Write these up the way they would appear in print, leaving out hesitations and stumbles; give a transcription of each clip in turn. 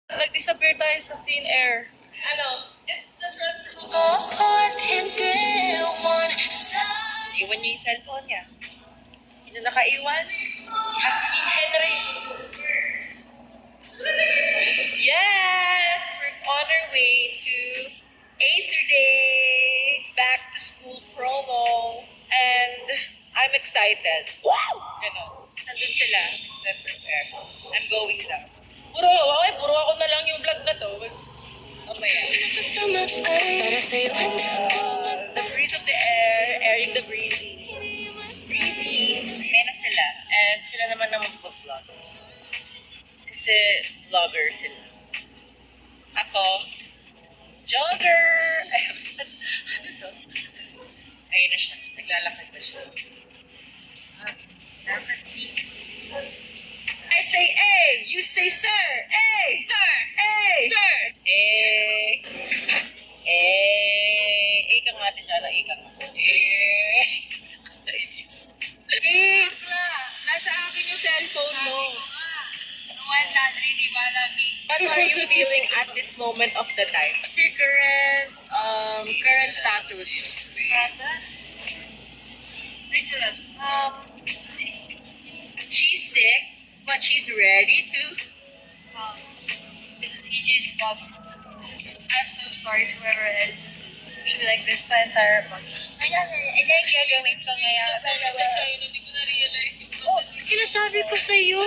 Nag-disappear tayo sa thin air. Ano? It's the transfer. Iwan niya yung cellphone niya. Sino nakaiwan? Si Hasmin Henry. Yes! We're on our way to Acer Day! Back to school promo. And I'm excited. Wow! Ganon. Nandun sila. Let's prepare. I'm going down. Puro ako na lang yung vlog na to. Mamaya. The breeze of the air, airing the breezy. May na sila. And sila naman na mag-vlog. Kasi vlogger sila. Ako, jogger! Ano to? Ayun na siya. Naglalakad na siya. Dapat sis. I say A, you say sir. A! Sir! A! Sir! A! A! A ka nga din siya. A ka nga. A! Sis! Nasa akin yung cellphone mo. What are you feeling at this moment of the time? What's your current status? She's sick, but she's ready to. This is EJ's mom. I'm so sorry to whoever it is. This should be like this the entire month. I think gagawin ko ngayon. Hindi ko na-realize yung Sinasabi ko sa'yo.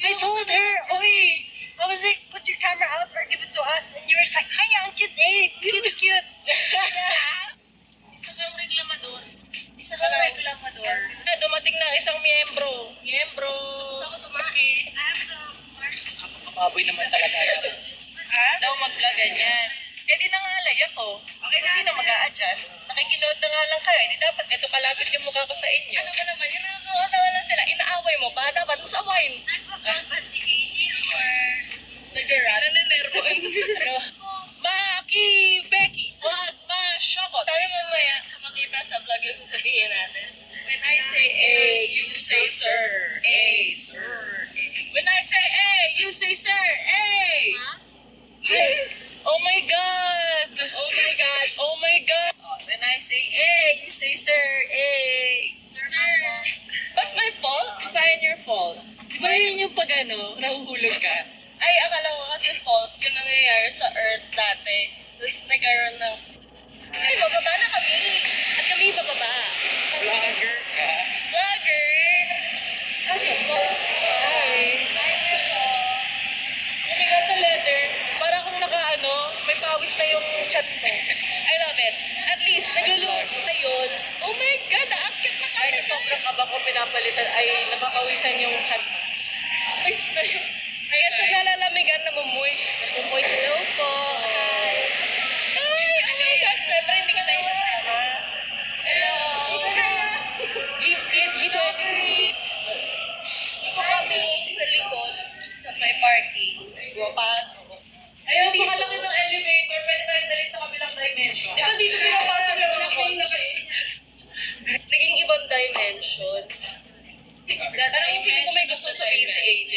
I told her, oy. I was like, put your camera out or give it to us. And you were just like, hi, ang cute eh. Cute. Isa kang reklamador. Dumating na isang miyembro. Gusto ko tumae. I have to mark. Baboy naman talaga. Daw mag-vlog ganyan. Eh di nangalay ako. Okay na. Sino mag-a-adjust? Nakikinood na nga lang kayo. Di dapat ito kalapit yung mukha ko sa inyo. Ano ba naman? Yung nakakatawa lang sila. Inaaway mo pa. Dapat mo sa wine. Nagpa-vlog ba si AJ or Nag-run? naninermon? Ano? Maki! Becky! Wag ma-shokot! Tayo mamaya sa makita sa vlog yung sasabihin natin. When I say A, you say sir. A, sir. A. When I say A, you say sir. A! Ay! Oh my God! Oh my God. Oh my God! When I say A, you say sir. A! Sir. That's my fault? Find your fault. Di ba yun yung pag nahuhulog ka? Ay, akala ko kasi fault yung nangyayari sa Earth dati. Tapos nagkaroon ng... Ay, bababa na kami. At kami bababa. Vlogger ka. Vlogger! Kasi ito. Hi. Lumigat sa letter. Para kung may pawis na yung chat mo. I love it. At least, naglulose na yun. Oh my God, naakyat na Ay, kami. sa sobrang kaba ko pinapalitan, ay napapawisan yung chat. Ayos na yun. Kaya sa nalalamigan na moist. Moist. Hello po. Hi. Ay, oh my gosh, syempre hindi ka na isasama. Hello. Dito. Ito kami sa likod sa may parking. Pasok. Ayaw, pakalaki ng elevator. Pwede tayong dalit sa kabilang dimension. Di ba dito pinapasok lang ng kotse? Naging ibang dimension. Alam mo, feeling ko may gusto sabihin si AJ.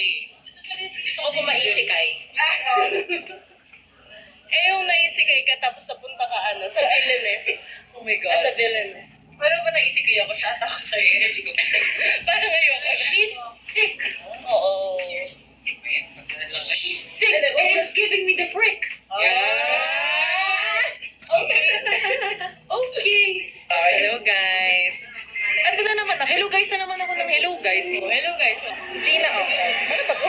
Gusto ko maisikay. Eh, yung naisikay ka tapos napunta ka sa villainess. Oh my God. As a villain. Paano ba naisikay ako? Sa atakot na yung energy ko. Parang ngayon ka. She's sick. Oo. Cheers. She's sick and is giving me the prick. Yeah. Okay. Okay. Hello guys. Ando na naman na. Hello guys na naman ako ng hello guys. So, hello guys. Sina ako. Ano ba ko?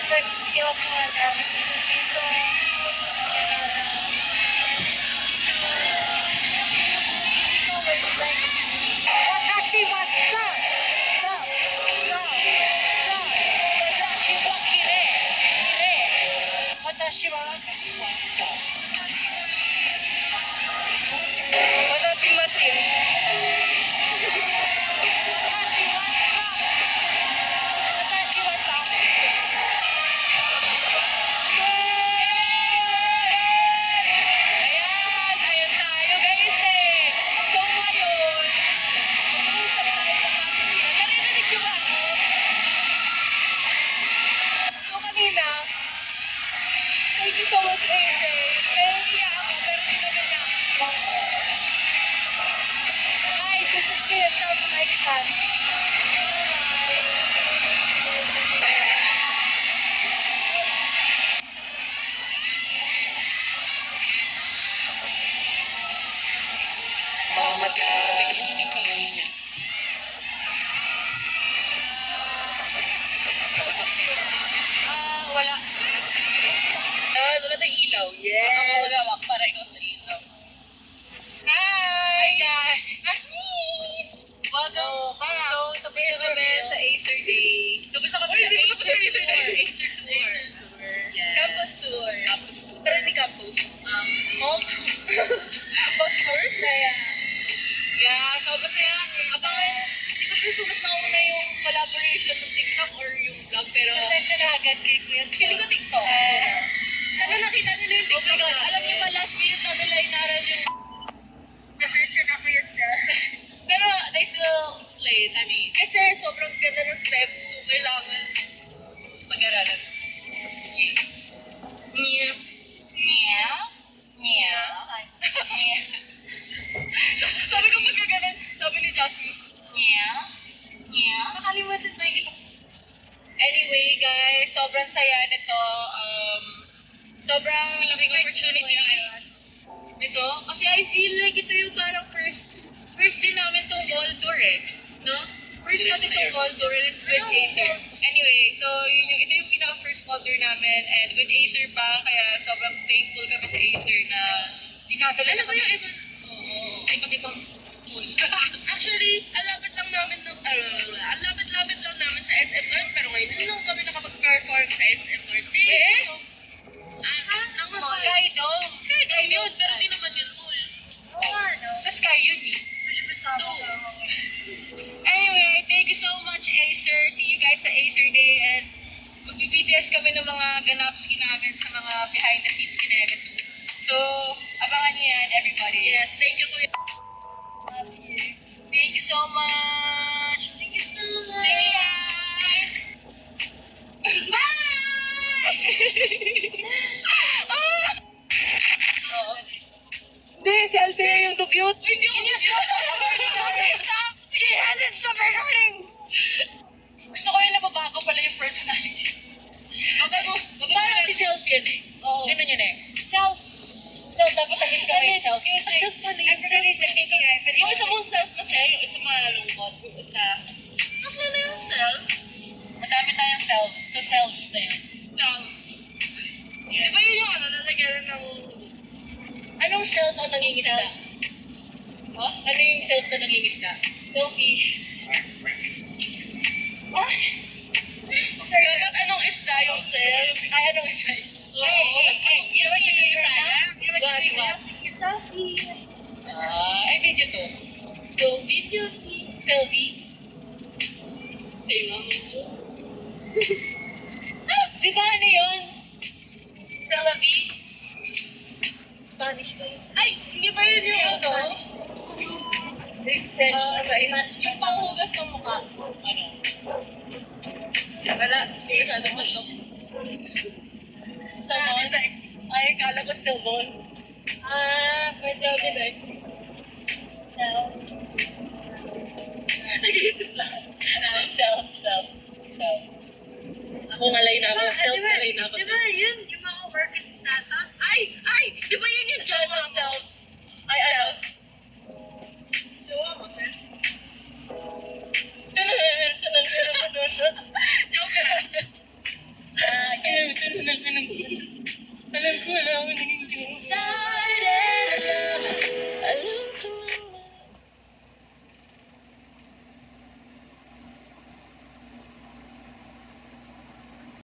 Watashi wa stop. Stop. Stop. Stop. Watashi wa kire. Kire. Watashi wa stop. Wadating machine. Watashi wa stop. Watashi wa stop. Ayan tayo guys eh. So ngayon, mag-uusap tayo sa Pasadena. Narinig niyo ba ako? So kanina, thank you so much AJ. Nahihiya ako pero hindi naman niya ako. Guys, this is Kuya Star from next time. Wala. Wala tayong ilaw. Yes. Ako magawak para ikaw sa ilaw. Hi! guys. That's me! Welcome back! So, tapos na kami sa Acer Day. Tapos na kami sa Acer Tour. Acer Tour. Yes. Campus Tour. Campus Tour. Pero hindi campus. Mall Tour. Campus Tour? Saya. Yeah, sobrang saya. Abangan, hindi ko sure kung mas mauna yung collaboration ng TikTok or yung vlog, pero... Pasensya na agad kay Kuya Star. Feeling ko TikTok. Sana nakita nila yung TikTok. Oh my God. Alam niyo ba, last minute namin lang inaral yung... Pasensya na Kuya Star. Pero they still slayed. I mean, kasi sobrang ganda ng steps, so kailangan pag-aralan. Yes. Nya. Nya. Nya. Nya. Sabi ko pagka ganun, sabi ni Jasmine, Nya. Nya. Nakalimutan ba yung ito? Anyway, guys, sobrang saya nito. Sobrang laking opportunity nito. Kasi I feel like ito yung parang first din namin tong mall tour eh. No? First natin tong mall tour and it's with Acer. Anyway, so ito yung pinaka-first mall tour namin and with Acer pa, kaya sobrang thankful kami sa Acer na dinadala na kami. Oo. Sa iba't ibang mall. Actually, alapit lang namin sa SM North, pero ngayon lang kami nakapag-perform sa SM North. Eh? Ng mall. Skydome. Skydome yun, pero di naman yun mall. Oo nga, no? Sa Sky yun eh. Medyo masama Two. ka. Anyway, thank you so much, Acer. See you guys sa Acer Day and mag-BTS kami ng mga ganapski namin sa mga behind the scenes kineme. So, abangan niyo yan, everybody. Yes, thank you, Kuya. Love you. Thank you so much. Thank you so much. Thank you, guys. Bye! Oo. Hindi, si Alfea yung dugyot. Hindi ako stop! She hasn't stopped recording! Gusto ko yung nababago pala yung personality. Parang si Self yun eh. Oo. Ganun yun eh. Self. Dapat tahit ka may self. Self pa na yun. Yung isa mong self kasi, yung isa malungkot, yung isa... Tatlo na yung self. Madami tayong self. So, selves na yun. Selves. Di ba yun yung lalagyan ng... Anong self ang nangingisda? Huh? Ano yung self na nangingisda? Selfie. What? Dapat anong isda yung self? Ay, anong isda? Hey, naman yung What? Selfie. Ay, video to. So, video, selfie. Sa'yo nga mo to. Di ba ano yun? Selfie? Spanish ba yun? Ay, hindi ba yun yung ano? French na ba yun? Yung panghugas ng mukha. Ano? Wala. Ano ba ito? Salmon? Ay, kala ko salmon. Pwede ako din. Nag-iisip lang. Self. Ako ngalay na ako. Self-ngalay na ako. Di ba yun? Yung mga workers ni Santa? Ay! Di ba yun yung self? Ay, self. Jowa mo, sir? Joke lang. Alam ko na. Alam ko wala ako naging jowa.